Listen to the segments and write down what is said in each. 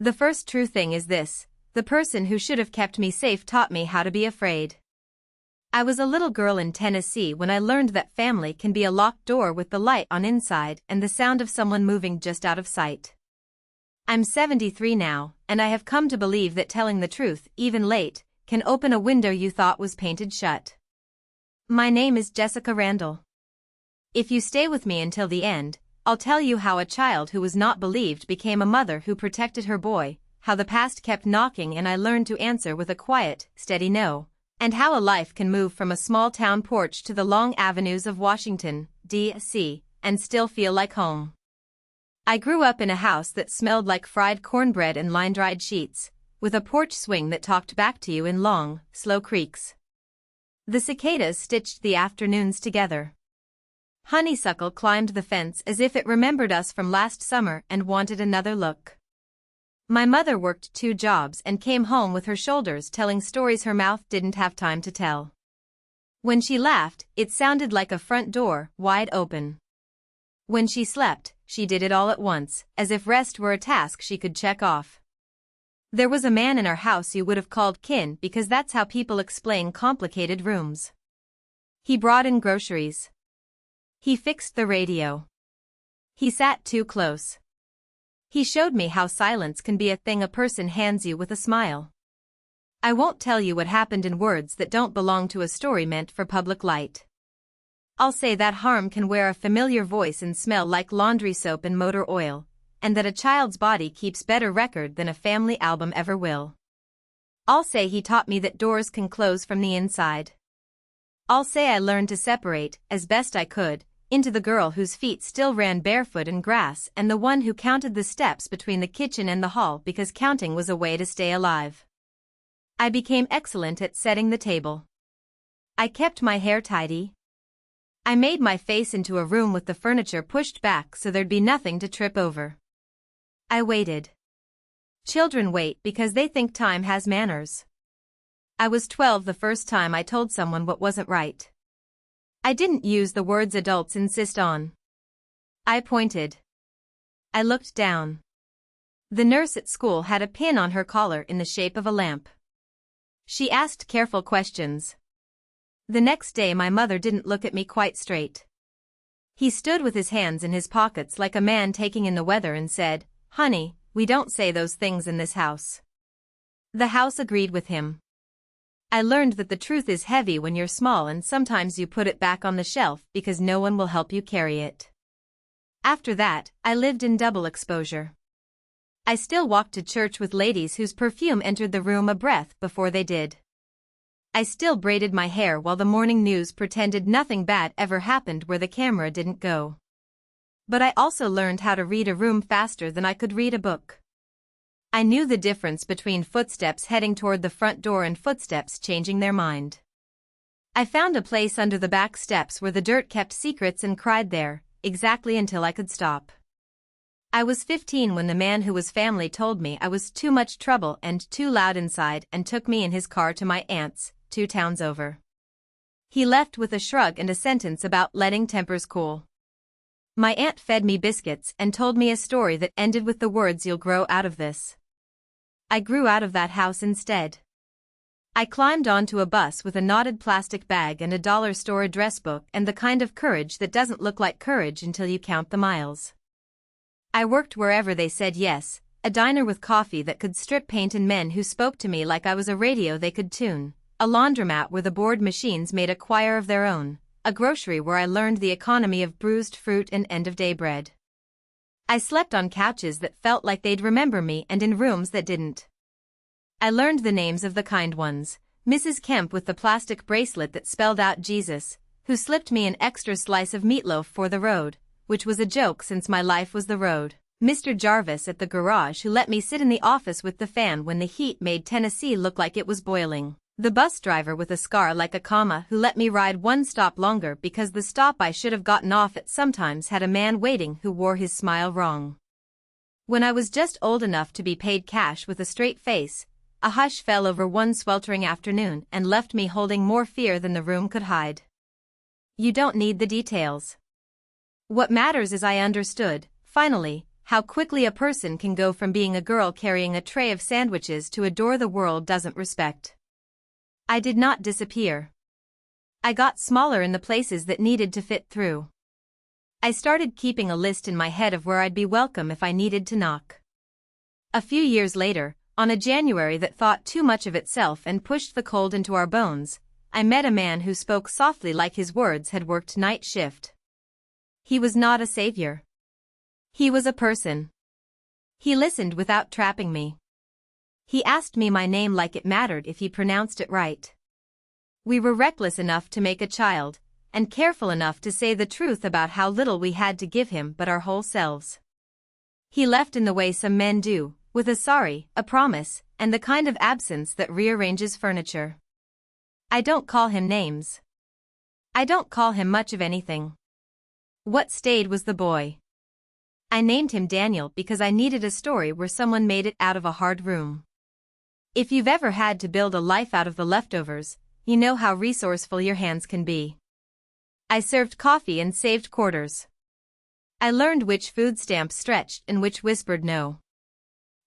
The first true thing is this: the person who should have kept me safe taught me how to be afraid. I was a little girl in Tennessee when I learned that family can be a locked door with the light on inside and the sound of someone moving just out of sight. I'm 73 now, and I have come to believe that telling the truth, even late, can open a window you thought was painted shut. My name is Jessica Randall. If you stay with me until the end, I'll tell you how a child who was not believed became a mother who protected her boy, how the past kept knocking and I learned to answer with a quiet, steady no, and how a life can move from a small town porch to the long avenues of Washington, D.C., and still feel like home. I grew up in a house that smelled like fried cornbread and line-dried sheets, with a porch swing that talked back to you in long, slow creaks. The cicadas stitched the afternoons together. Honeysuckle climbed the fence as if it remembered us from last summer and wanted another look. My mother worked 2 jobs and came home with her shoulders telling stories her mouth didn't have time to tell. When she laughed, it sounded like a front door, wide open. When she slept, she did it all at once, as if rest were a task she could check off. There was a man in our house you would have called kin because that's how people explain complicated rooms. He brought in groceries. He fixed the radio. He sat too close. He showed me how silence can be a thing a person hands you with a smile. I won't tell you what happened in words that don't belong to a story meant for public light. I'll say that harm can wear a familiar voice and smell like laundry soap and motor oil, and that a child's body keeps better record than a family album ever will. I'll say he taught me that doors can close from the inside. I'll say I learned to separate, as best I could, into the girl whose feet still ran barefoot in grass and the one who counted the steps between the kitchen and the hall because counting was a way to stay alive. I became excellent at setting the table. I kept my hair tidy. I made my face into a room with the furniture pushed back so there'd be nothing to trip over. I waited. Children wait because they think time has manners. I was 12 the first time I told someone what wasn't right. I didn't use the words adults insist on. I pointed. I looked down. The nurse at school had a pin on her collar in the shape of a lamp. She asked careful questions. The next day my mother didn't look at me quite straight. He stood with his hands in his pockets like a man taking in the weather and said, "Honey, we don't say those things in this house." The house agreed with him. I learned that the truth is heavy when you're small and sometimes you put it back on the shelf because no one will help you carry it. After that, I lived in double exposure. I still walked to church with ladies whose perfume entered the room a breath before they did. I still braided my hair while the morning news pretended nothing bad ever happened where the camera didn't go. But I also learned how to read a room faster than I could read a book. I knew the difference between footsteps heading toward the front door and footsteps changing their mind. I found a place under the back steps where the dirt kept secrets and cried there, exactly until I could stop. I was 15 when the man who was family told me I was too much trouble and too loud inside and took me in his car to my aunt's, 2 towns over. He left with a shrug and a sentence about letting tempers cool. My aunt fed me biscuits and told me a story that ended with the words, "You'll grow out of this." I grew out of that house instead. I climbed onto a bus with a knotted plastic bag and a dollar store address book and the kind of courage that doesn't look like courage until you count the miles. I worked wherever they said yes, a diner with coffee that could strip paint and men who spoke to me like I was a radio they could tune, a laundromat where the board machines made a choir of their own, a grocery where I learned the economy of bruised fruit and end-of-day bread. I slept on couches that felt like they'd remember me and in rooms that didn't. I learned the names of the kind ones, Mrs. Kemp with the plastic bracelet that spelled out Jesus, who slipped me an extra slice of meatloaf for the road, which was a joke since my life was the road. Mr. Jarvis at the garage who let me sit in the office with the fan when the heat made Tennessee look like it was boiling. The bus driver with a scar like a comma who let me ride 1 stop longer because the stop I should have gotten off at sometimes had a man waiting who wore his smile wrong. When I was just old enough to be paid cash with a straight face, a hush fell over one sweltering afternoon and left me holding more fear than the room could hide. You don't need the details. What matters is I understood, finally, how quickly a person can go from being a girl carrying a tray of sandwiches to a door the world doesn't respect. I did not disappear. I got smaller in the places that needed to fit through. I started keeping a list in my head of where I'd be welcome if I needed to knock. A few years later, on a January that thought too much of itself and pushed the cold into our bones, I met a man who spoke softly like his words had worked night shift. He was not a savior. He was a person. He listened without trapping me. He asked me my name like it mattered if he pronounced it right. We were reckless enough to make a child, and careful enough to say the truth about how little we had to give him but our whole selves. He left in the way some men do, with a sorry, a promise, and the kind of absence that rearranges furniture. I don't call him names. I don't call him much of anything. What stayed was the boy. I named him Daniel because I needed a story where someone made it out of a hard room. If you've ever had to build a life out of the leftovers, you know how resourceful your hands can be. I served coffee and saved quarters. I learned which food stamps stretched and which whispered no.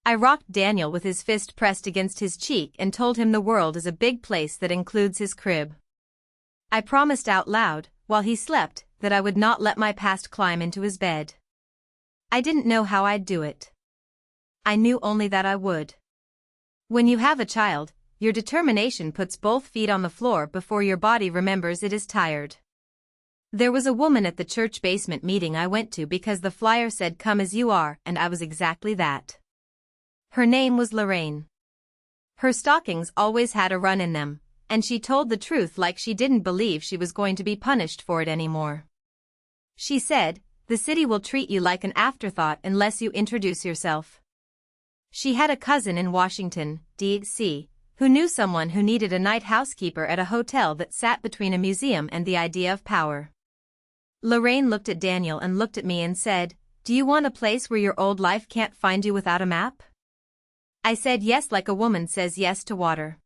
I rocked Daniel with his fist pressed against his cheek and told him the world is a big place that includes his crib. I promised out loud, while he slept, that I would not let my past climb into his bed. I didn't know how I'd do it. I knew only that I would. When you have a child, your determination puts both feet on the floor before your body remembers it is tired. There was a woman at the church basement meeting I went to because the flyer said come as you are, and I was exactly that. Her name was Lorraine. Her stockings always had a run in them, and she told the truth like she didn't believe she was going to be punished for it anymore. She said, "The city will treat you like an afterthought unless you introduce yourself." She had a cousin in Washington, D.C., who knew someone who needed a night housekeeper at a hotel that sat between a museum and the idea of power. Lorraine looked at Daniel and looked at me and said, "Do you want a place where your old life can't find you without a map?" I said yes like a woman says yes to water.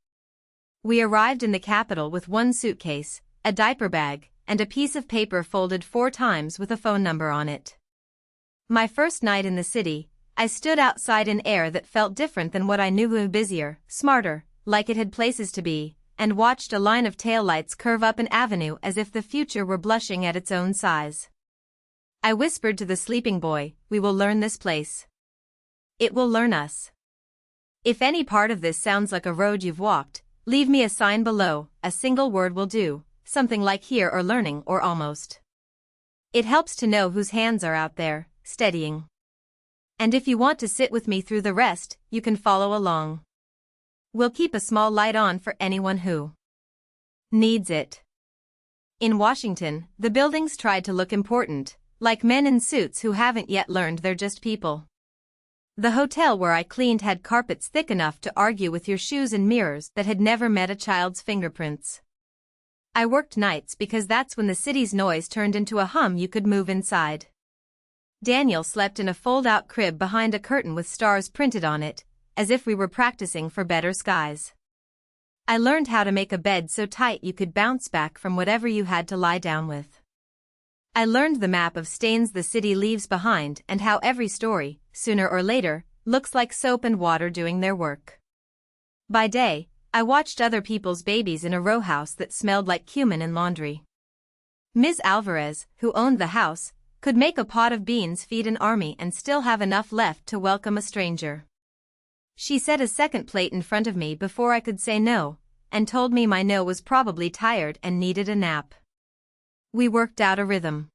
We arrived in the capital with one suitcase, a diaper bag, and a piece of paper folded 4 times with a phone number on it. My first night in the city, I stood outside in air that felt different than what I knew, busier, smarter, like it had places to be, and watched a line of taillights curve up an avenue as if the future were blushing at its own size. I whispered to the sleeping boy, "We will learn this place. It will learn us. If any part of this sounds like a road you've walked, leave me a sign below, a single word will do, something like here or learning or almost. It helps to know whose hands are out there, steadying. And if you want to sit with me through the rest, you can follow along. We'll keep a small light on for anyone who needs it." In Washington, the buildings tried to look important, like men in suits who haven't yet learned they're just people. The hotel where I cleaned had carpets thick enough to argue with your shoes and mirrors that had never met a child's fingerprints. I worked nights because that's when the city's noise turned into a hum you could move inside. Daniel slept in a fold-out crib behind a curtain with stars printed on it, as if we were practicing for better skies. I learned how to make a bed so tight you could bounce back from whatever you had to lie down with. I learned the map of stains the city leaves behind and how every story, sooner or later, looks like soap and water doing their work. By day, I watched other people's babies in a row house that smelled like cumin and laundry. Ms. Alvarez, who owned the house, could make a pot of beans feed an army and still have enough left to welcome a stranger. She set a second plate in front of me before I could say no, and told me my no was probably tired and needed a nap. We worked out a rhythm.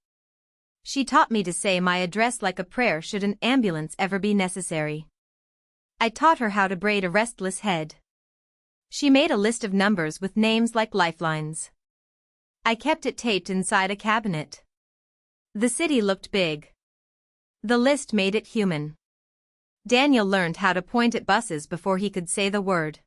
She taught me to say my address like a prayer should an ambulance ever be necessary. I taught her how to braid a restless head. She made a list of numbers with names like lifelines. I kept it taped inside a cabinet. The city looked big. The list made it human. Daniel learned how to point at buses before he could say the word.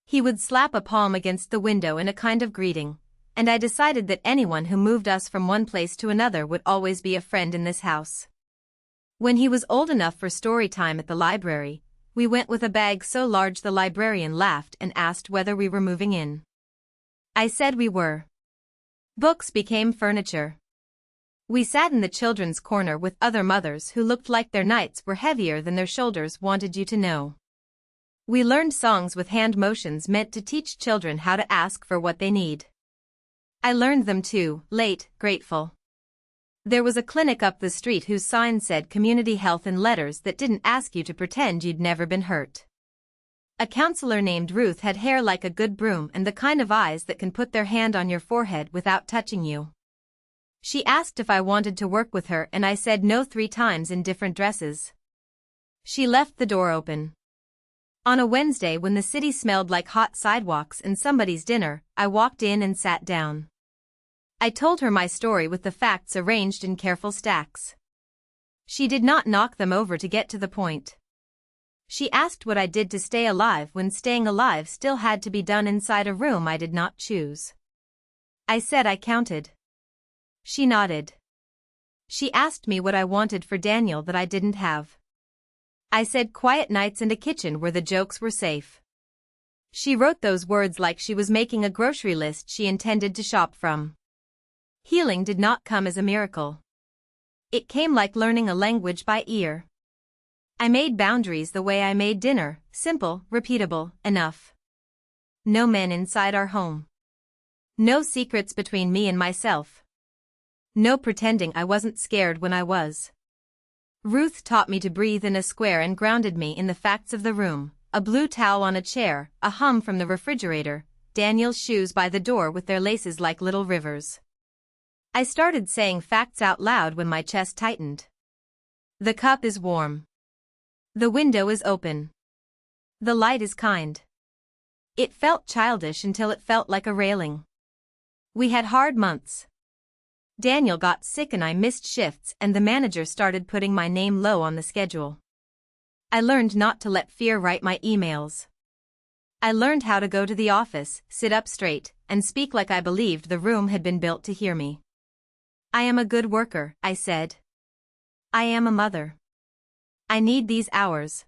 He would slap a palm against the window in a kind of greeting, and I decided that anyone who moved us from one place to another would always be a friend in this house. When he was old enough for story time at the library, we went with a bag so large the librarian laughed and asked whether we were moving in. I said we were. Books became furniture. We sat in the children's corner with other mothers who looked like their nights were heavier than their shoulders wanted you to know. We learned songs with hand motions meant to teach children how to ask for what they need. I learned them too, late, grateful. There was a clinic up the street whose sign said community health in letters that didn't ask you to pretend you'd never been hurt. A counselor named Ruth had hair like a good broom and the kind of eyes that can put their hand on your forehead without touching you. She asked if I wanted to work with her and I said no 3 times in different dresses. She left the door open. On a Wednesday when the city smelled like hot sidewalks and somebody's dinner, I walked in and sat down. I told her my story with the facts arranged in careful stacks. She did not knock them over to get to the point. She asked what I did to stay alive when staying alive still had to be done inside a room I did not choose. I said I counted. She nodded. She asked me what I wanted for Daniel that I didn't have. I said quiet nights and a kitchen where the jokes were safe. She wrote those words like she was making a grocery list she intended to shop from. Healing did not come as a miracle. It came like learning a language by ear. I made boundaries the way I made dinner, simple, repeatable, enough. No men inside our home. No secrets between me and myself. No pretending I wasn't scared when I was. Ruth taught me to breathe in a square and grounded me in the facts of the room, a blue towel on a chair, a hum from the refrigerator, Daniel's shoes by the door with their laces like little rivers. I started saying facts out loud when my chest tightened. The cup is warm. The window is open. The light is kind. It felt childish until it felt like a railing. We had hard months. Daniel got sick and I missed shifts and the manager started putting my name low on the schedule. I learned not to let fear write my emails. I learned how to go to the office, sit up straight, and speak like I believed the room had been built to hear me. I am a good worker, I said. I am a mother. I need these hours.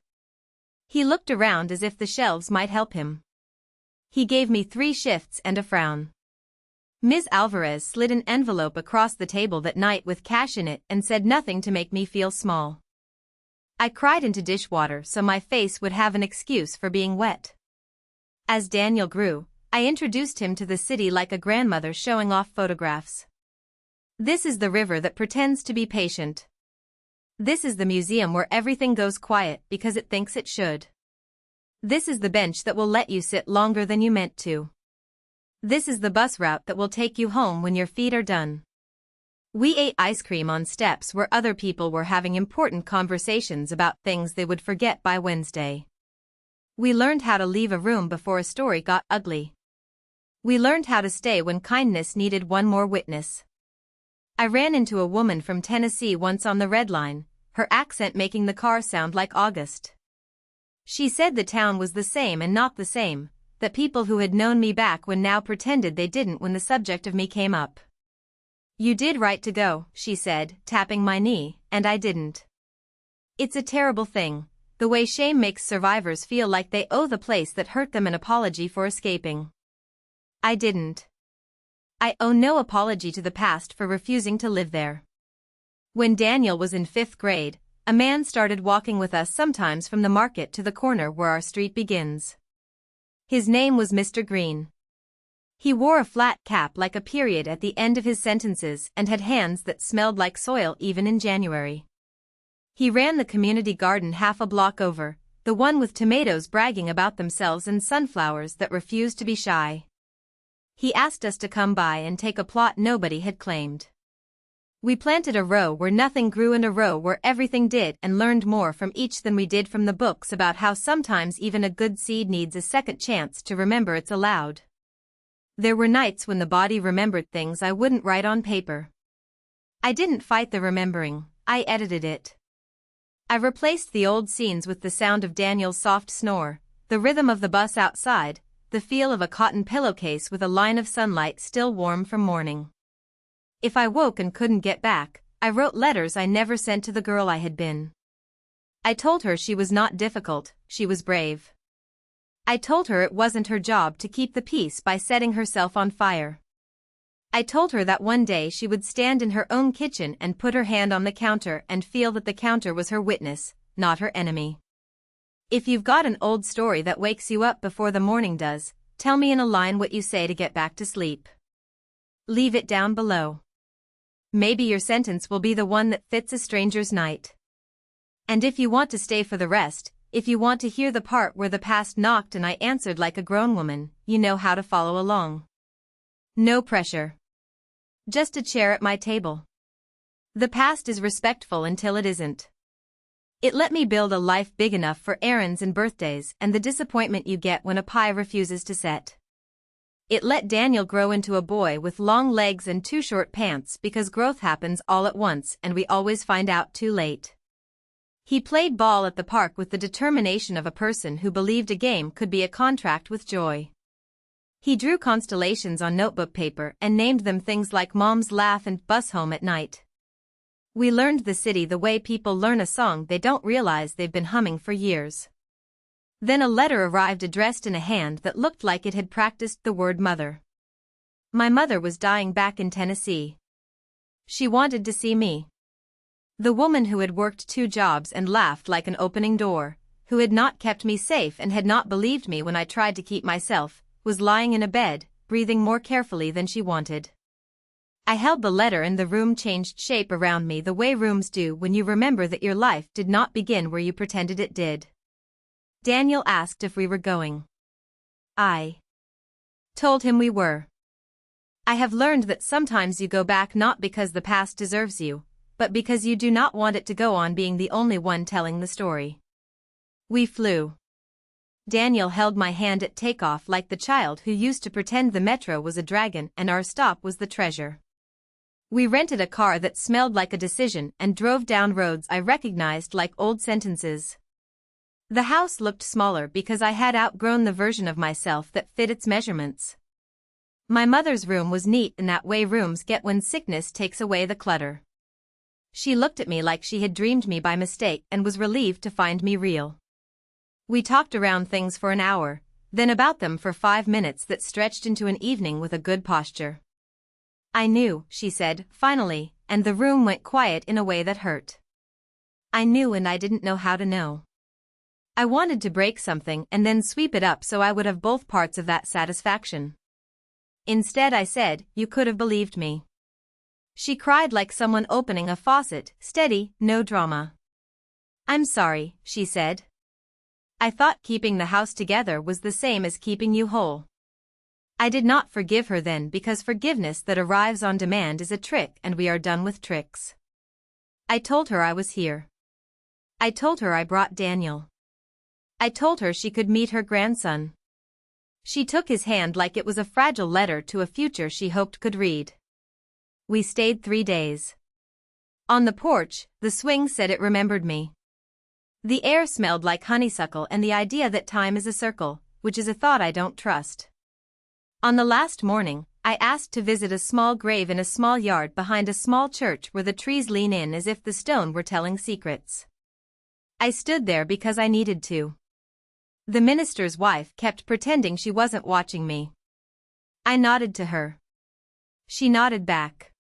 He looked around as if the shelves might help him. He gave me 3 shifts and a frown. Ms. Alvarez slid an envelope across the table that night with cash in it and said nothing to make me feel small. I cried into dishwater so my face would have an excuse for being wet. As Daniel grew, I introduced him to the city like a grandmother showing off photographs. This is the river that pretends to be patient. This is the museum where everything goes quiet because it thinks it should. This is the bench that will let you sit longer than you meant to. This is the bus route that will take you home when your feet are done. We ate ice cream on steps where other people were having important conversations about things they would forget by Wednesday. We learned how to leave a room before a story got ugly. We learned how to stay when kindness needed one more witness. I ran into a woman from Tennessee once on the Red Line, her accent making the car sound like August. She said the town was the same and not the same, that people who had known me back when now pretended they didn't when the subject of me came up. You did right to go, she said, tapping my knee, and I didn't. It's a terrible thing, the way shame makes survivors feel like they owe the place that hurt them an apology for escaping. I didn't. I owe no apology to the past for refusing to live there. When Daniel was in 5th grade, a man started walking with us sometimes from the market to the corner where our street begins. His name was Mr. Green. He wore a flat cap like a period at the end of his sentences and had hands that smelled like soil even in January. He ran the community garden half a block over, the one with tomatoes bragging about themselves and sunflowers that refused to be shy. He asked us to come by and take a plot nobody had claimed. We planted a row where nothing grew and a row where everything did and learned more from each than we did from the books about how sometimes even a good seed needs a second chance to remember it's allowed. There were nights when the body remembered things I wouldn't write on paper. I didn't fight the remembering, I edited it. I replaced the old scenes with the sound of Daniel's soft snore, the rhythm of the bus outside, the feel of a cotton pillowcase with a line of sunlight still warm from morning. If I woke and couldn't get back, I wrote letters I never sent to the girl I had been. I told her she was not difficult, she was brave. I told her it wasn't her job to keep the peace by setting herself on fire. I told her that one day she would stand in her own kitchen and put her hand on the counter and feel that the counter was her witness, not her enemy. If you've got an old story that wakes you up before the morning does, tell me in a line what you say to get back to sleep. Leave it down below. Maybe your sentence will be the one that fits a stranger's night. And if you want to stay for the rest, if you want to hear the part where the past knocked and I answered like a grown woman, you know how to follow along. No pressure. Just a chair at my table. The past is respectful until it isn't. It let me build a life big enough for errands and birthdays and the disappointment you get when a pie refuses to set. It let Daniel grow into a boy with long legs and too short pants because growth happens all at once and we always find out too late. He played ball at the park with the determination of a person who believed a game could be a contract with joy. He drew constellations on notebook paper and named them things like Mom's Laugh and Bus Home at Night. We learned the city the way people learn a song they don't realize they've been humming for years. Then a letter arrived addressed in a hand that looked like it had practiced the word mother. My mother was dying back in Tennessee. She wanted to see me. The woman who had worked 2 jobs and laughed like an opening door, who had not kept me safe and had not believed me when I tried to keep myself, was lying in a bed, breathing more carefully than she wanted. I held the letter and the room changed shape around me the way rooms do when you remember that your life did not begin where you pretended it did. Daniel asked if we were going. I told him we were. I have learned that sometimes you go back not because the past deserves you, but because you do not want it to go on being the only one telling the story. We flew. Daniel held my hand at takeoff like the child who used to pretend the metro was a dragon and our stop was the treasure. We rented a car that smelled like a decision and drove down roads I recognized like old sentences. The house looked smaller because I had outgrown the version of myself that fit its measurements. My mother's room was neat in that way rooms get when sickness takes away the clutter. She looked at me like she had dreamed me by mistake and was relieved to find me real. We talked around things for an hour, then about them for 5 minutes that stretched into an evening with a good posture. I knew, she said, finally, and the room went quiet in a way that hurt. I knew and I didn't know how to know. I wanted to break something and then sweep it up so I would have both parts of that satisfaction. Instead I said, you could have believed me. She cried like someone opening a faucet, steady, no drama. I'm sorry, she said. I thought keeping the house together was the same as keeping you whole. I did not forgive her then because forgiveness that arrives on demand is a trick and we are done with tricks. I told her I was here. I told her I brought Daniel. I told her she could meet her grandson. She took his hand like it was a fragile letter to a future she hoped could read. We stayed 3 days. On the porch, the swing said it remembered me. The air smelled like honeysuckle and the idea that time is a circle, which is a thought I don't trust. On the last morning, I asked to visit a small grave in a small yard behind a small church where the trees lean in as if the stone were telling secrets. I stood there because I needed to. The minister's wife kept pretending she wasn't watching me. I nodded to her. She nodded back.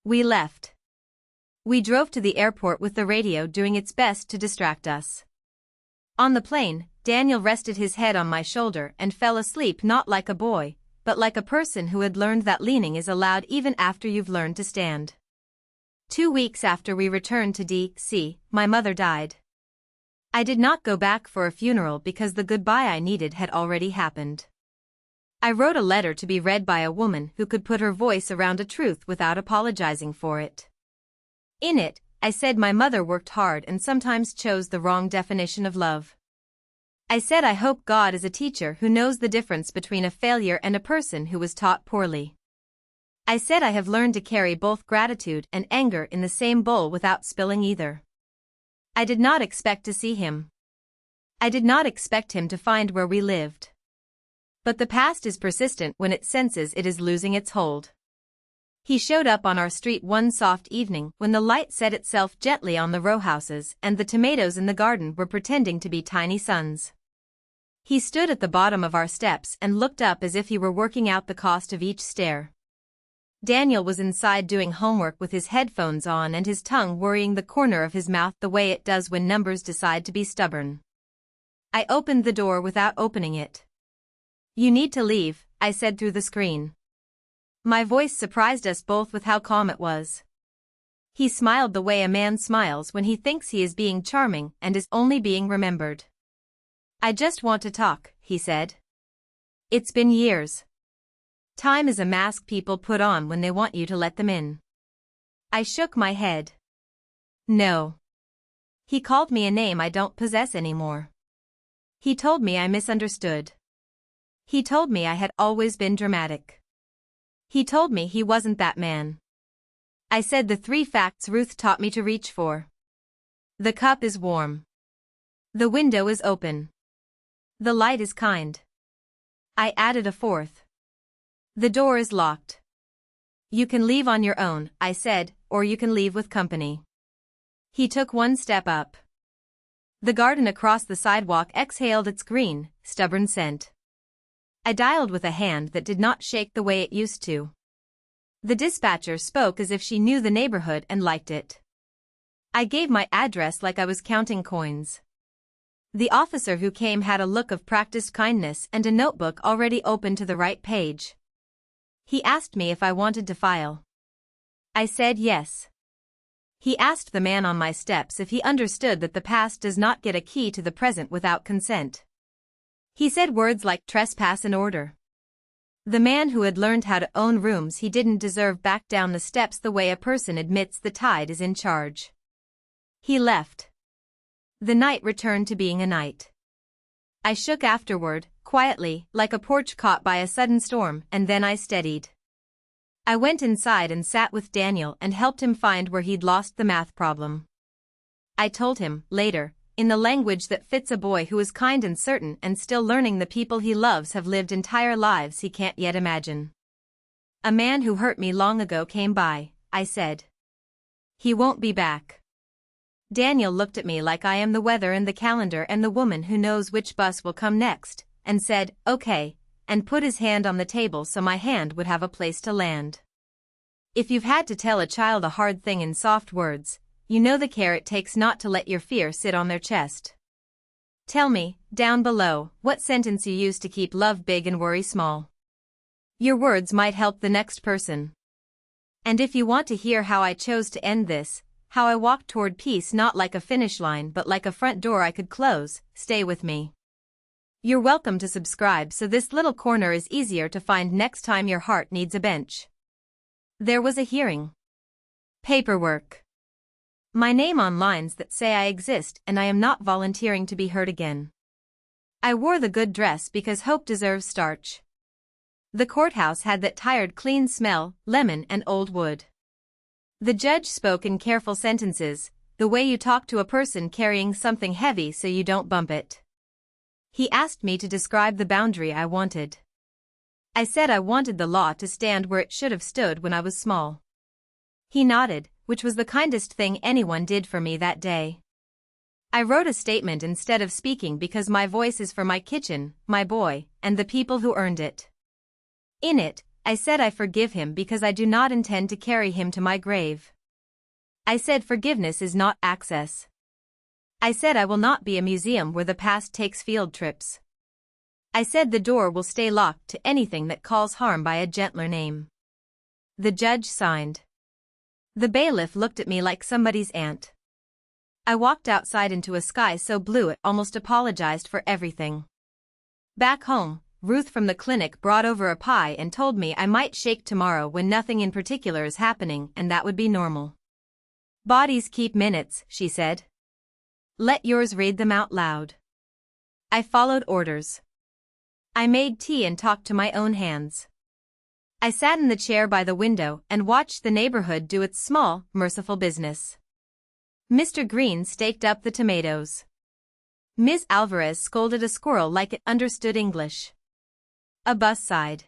We left. We drove to the airport with the radio doing its best to distract us. On the plane, Daniel rested his head on my shoulder and fell asleep not like a boy, but like a person who had learned that leaning is allowed even after you've learned to stand. 2 weeks after we returned to D.C., my mother died. I did not go back for a funeral because the goodbye I needed had already happened. I wrote a letter to be read by a woman who could put her voice around a truth without apologizing for it. In it, I said my mother worked hard and sometimes chose the wrong definition of love. I said I hope God is a teacher who knows the difference between a failure and a person who was taught poorly. I said I have learned to carry both gratitude and anger in the same bowl without spilling either. I did not expect to see him. I did not expect him to find where we lived. But the past is persistent when it senses it is losing its hold. He showed up on our street one soft evening when the light set itself gently on the row houses and the tomatoes in the garden were pretending to be tiny suns. He stood at the bottom of our steps and looked up as if he were working out the cost of each stair. Daniel was inside doing homework with his headphones on and his tongue worrying the corner of his mouth the way it does when numbers decide to be stubborn. I opened the door without opening it. "You need to leave," I said through the screen. My voice surprised us both with how calm it was. He smiled the way a man smiles when he thinks he is being charming and is only being remembered. "I just want to talk," he said. "It's been years. Time is a mask people put on when they want you to let them in." I shook my head. "No. He called me a name I don't possess anymore. He told me I misunderstood. He told me I had always been dramatic. He told me he wasn't that man." I said the 3 facts Ruth taught me to reach for. The cup is warm. The window is open. The light is kind. I added a 4th. The door is locked. "You can leave on your own," I said, "or you can leave with company." He took 1 step up. The garden across the sidewalk exhaled its green, stubborn scent. I dialed with a hand that did not shake the way it used to. The dispatcher spoke as if she knew the neighborhood and liked it. I gave my address like I was counting coins. The officer who came had a look of practiced kindness and a notebook already open to the right page. He asked me if I wanted to file. I said yes. He asked the man on my steps if he understood that the past does not get a key to the present without consent. He said words like trespass and order. The man who had learned how to own rooms he didn't deserve backed down the steps the way a person admits the tide is in charge. He left. The night returned to being a night. I shook afterward, quietly, like a porch caught by a sudden storm, and then I steadied. I went inside and sat with Daniel and helped him find where he'd lost the math problem. I told him, later, in the language that fits a boy who is kind and certain and still learning the people he loves have lived entire lives he can't yet imagine. "A man who hurt me long ago came by," I said. "He won't be back." Daniel looked at me like I am the weather and the calendar and the woman who knows which bus will come next, and said, "Okay," and put his hand on the table so my hand would have a place to land. If you've had to tell a child a hard thing in soft words, you know the care it takes not to let your fear sit on their chest. Tell me, down below, what sentence you use to keep love big and worry small. Your words might help the next person. And if you want to hear how I chose to end this, how I walked toward peace not like a finish line but like a front door I could close, stay with me. You're welcome to subscribe so this little corner is easier to find next time your heart needs a bench. There was a hearing. Paperwork. My name on lines that say I exist and I am not volunteering to be hurt again. I wore the good dress because hope deserves starch. The courthouse had that tired clean smell, lemon and old wood. The judge spoke in careful sentences, the way you talk to a person carrying something heavy so you don't bump it. He asked me to describe the boundary I wanted. I said I wanted the law to stand where it should have stood when I was small. He nodded, which was the kindest thing anyone did for me that day. I wrote a statement instead of speaking because my voice is for my kitchen, my boy, and the people who earned it. In it, I said I forgive him because I do not intend to carry him to my grave. I said forgiveness is not access. I said I will not be a museum where the past takes field trips. I said the door will stay locked to anything that calls harm by a gentler name. The judge signed. The bailiff looked at me like somebody's aunt. I walked outside into a sky so blue it almost apologized for everything. Back home, Ruth from the clinic brought over a pie and told me I might shake tomorrow when nothing in particular is happening and that would be normal. Bodies keep minutes, she said. Let yours read them out loud. I followed orders. I made tea and talked to my own hands. I sat in the chair by the window and watched the neighborhood do its small, merciful business. Mr. Green staked up the tomatoes. Ms. Alvarez scolded a squirrel like it understood English. A bus sighed.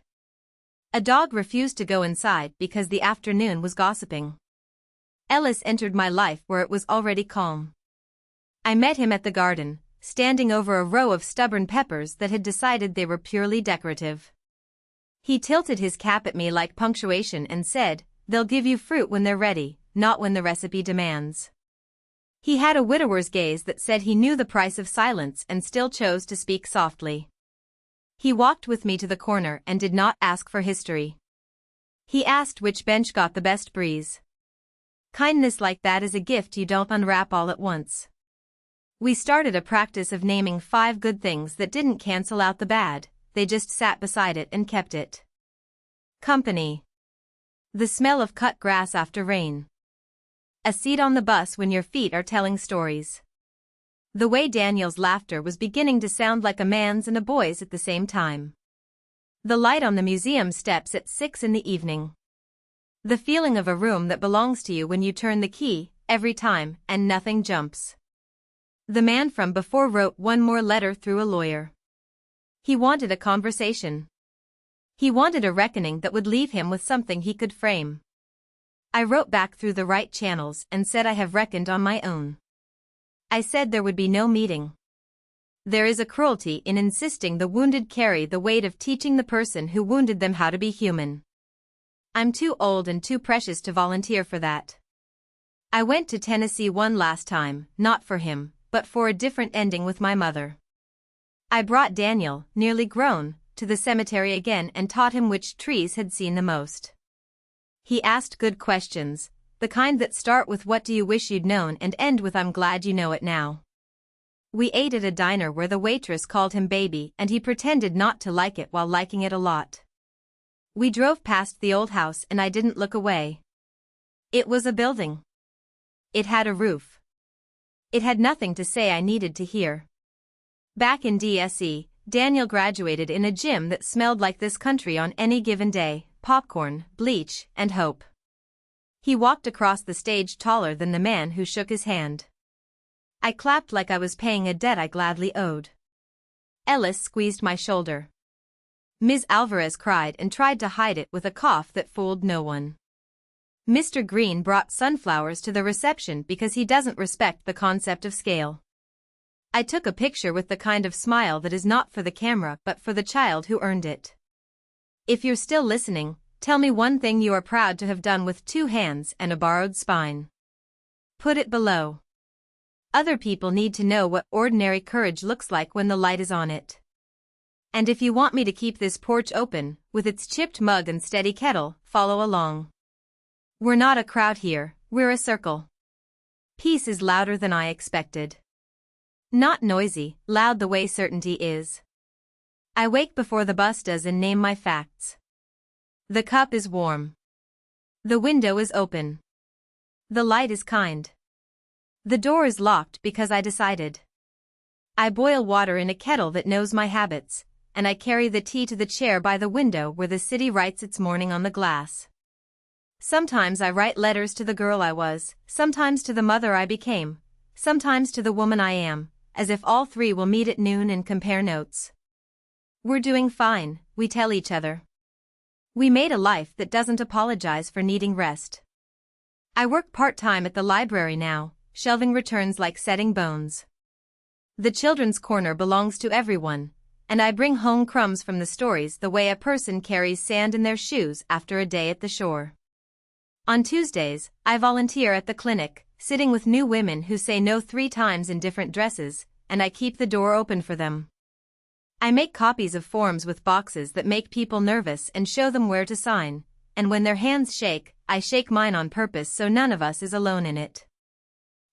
A dog refused to go inside because the afternoon was gossiping. Ellis entered my life where it was already calm. I met him at the garden, standing over a row of stubborn peppers that had decided they were purely decorative. He tilted his cap at me like punctuation and said, "They'll give you fruit when they're ready, not when the recipe demands." He had a widower's gaze that said he knew the price of silence and still chose to speak softly. He walked with me to the corner and did not ask for history. He asked which bench got the best breeze. Kindness like that is a gift you don't unwrap all at once. We started a practice of naming 5 good things that didn't cancel out the bad, they just sat beside it and kept it. Company. The smell of cut grass after rain. A seat on the bus when your feet are telling stories. The way Daniel's laughter was beginning to sound like a man's and a boy's at the same time. The light on the museum steps at 6 in the evening. The feeling of a room that belongs to you when you turn the key, every time, and nothing jumps. The man from before wrote one more letter through a lawyer. He wanted a conversation. He wanted a reckoning that would leave him with something he could frame. I wrote back through the right channels and said I have reckoned on my own. I said there would be no meeting. There is a cruelty in insisting the wounded carry the weight of teaching the person who wounded them how to be human. I'm too old and too precious to volunteer for that. I went to Tennessee one last time, not for him, but for a different ending with my mother. I brought Daniel, nearly grown, to the cemetery again and taught him which trees had seen the most. He asked good questions, the kind that start with "What do you wish you'd known?" and end with "I'm glad you know it now." We ate at a diner where the waitress called him baby and he pretended not to like it while liking it a lot. We drove past the old house and I didn't look away. It was a building. It had a roof. It had nothing to say I needed to hear. Back in DSE, Daniel graduated in a gym that smelled like this country on any given day: popcorn, bleach, and hope. He walked across the stage taller than the man who shook his hand. I clapped like I was paying a debt I gladly owed. Ellis squeezed my shoulder. Ms. Alvarez cried and tried to hide it with a cough that fooled no one. Mr. Green brought sunflowers to the reception because he doesn't respect the concept of scale. I took a picture with the kind of smile that is not for the camera but for the child who earned it. If you're still listening, tell me one thing you are proud to have done with 2 hands and a borrowed spine. Put it below. Other people need to know what ordinary courage looks like when the light is on it. And if you want me to keep this porch open, with its chipped mug and steady kettle, follow along. We're not a crowd here, we're a circle. Peace is louder than I expected. Not noisy, loud the way certainty is. I wake before the bus does and name my facts. The cup is warm. The window is open. The light is kind. The door is locked because I decided. I boil water in a kettle that knows my habits, and I carry the tea to the chair by the window where the city writes its morning on the glass. Sometimes I write letters to the girl I was, sometimes to the mother I became, sometimes to the woman I am, as if all 3 will meet at noon and compare notes. We're doing fine, we tell each other. We made a life that doesn't apologize for needing rest. I work part-time at the library now, shelving returns like setting bones. The children's corner belongs to everyone, and I bring home crumbs from the stories the way a person carries sand in their shoes after a day at the shore. On Tuesdays, I volunteer at the clinic, sitting with new women who say no 3 times in different dresses, and I keep the door open for them. I make copies of forms with boxes that make people nervous and show them where to sign, and when their hands shake, I shake mine on purpose so none of us is alone in it.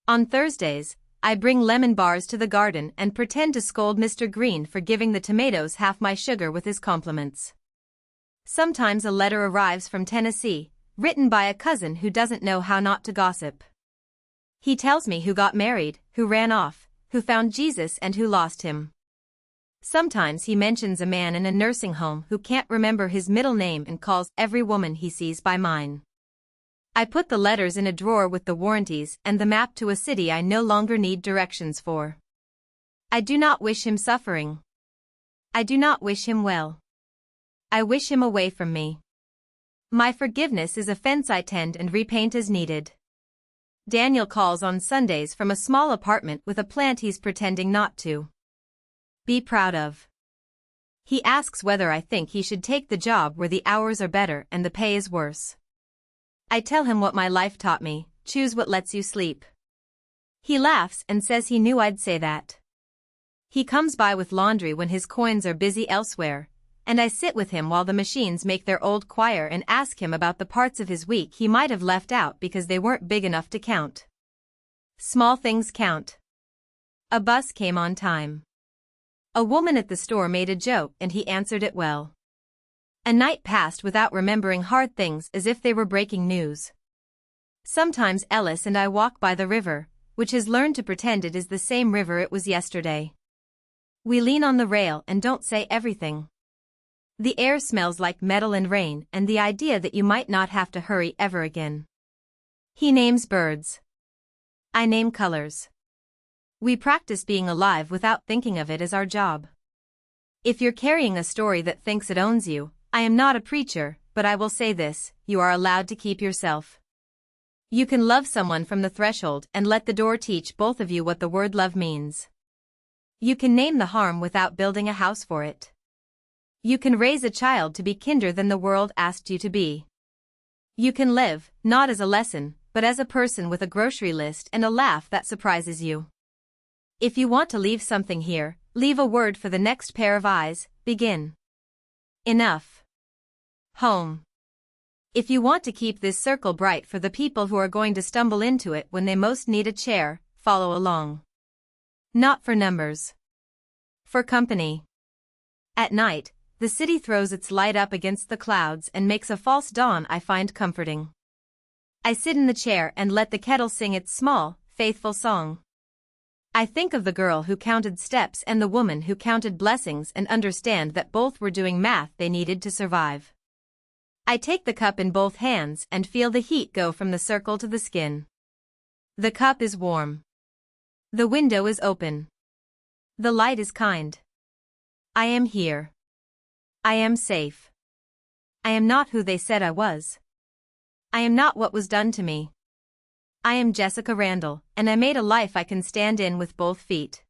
On Thursdays, I bring lemon bars to the garden and pretend to scold Mr. Green for giving the tomatoes half my sugar with his compliments. Sometimes a letter arrives from Tennessee, written by a cousin who doesn't know how not to gossip. He tells me who got married, who ran off, who found Jesus and who lost him. Sometimes he mentions a man in a nursing home who can't remember his middle name and calls every woman he sees by mine. I put the letters in a drawer with the warranties and the map to a city I no longer need directions for. I do not wish him suffering. I do not wish him well. I wish him away from me. My forgiveness is a fence I tend and repaint as needed. Daniel calls on Sundays from a small apartment with a plant he's pretending not to be proud of. He asks whether I think he should take the job where the hours are better and the pay is worse. I tell him what my life taught me: choose what lets you sleep. He laughs and says he knew I'd say that. He comes by with laundry when his coins are busy elsewhere, and I sit with him while the machines make their old choir and ask him about the parts of his week he might have left out because they weren't big enough to count. Small things count. A bus came on time. A woman at the store made a joke and he answered it well. A night passed without remembering hard things as if they were breaking news. Sometimes Ellis and I walk by the river, which has learned to pretend it is the same river it was yesterday. We lean on the rail and don't say everything. The air smells like metal and rain and the idea that you might not have to hurry ever again. He names birds. I name colors. We practice being alive without thinking of it as our job. If you're carrying a story that thinks it owns you, I am not a preacher, but I will say this: you are allowed to keep yourself. You can love someone from the threshold and let the door teach both of you what the word love means. You can name the harm without building a house for it. You can raise a child to be kinder than the world asked you to be. You can live, not as a lesson, but as a person with a grocery list and a laugh that surprises you. If you want to leave something here, leave a word for the next pair of eyes: begin. Enough. Home. If you want to keep this circle bright for the people who are going to stumble into it when they most need a chair, follow along. Not for numbers. For company. At night, the city throws its light up against the clouds and makes a false dawn I find comforting. I sit in the chair and let the kettle sing its small, faithful song. I think of the girl who counted steps and the woman who counted blessings and understand that both were doing math they needed to survive. I take the cup in both hands and feel the heat go from the circle to the skin. The cup is warm. The window is open. The light is kind. I am here. I am safe. I am not who they said I was. I am not what was done to me. I am Jessica Randall, and I made a life I can stand in with both feet.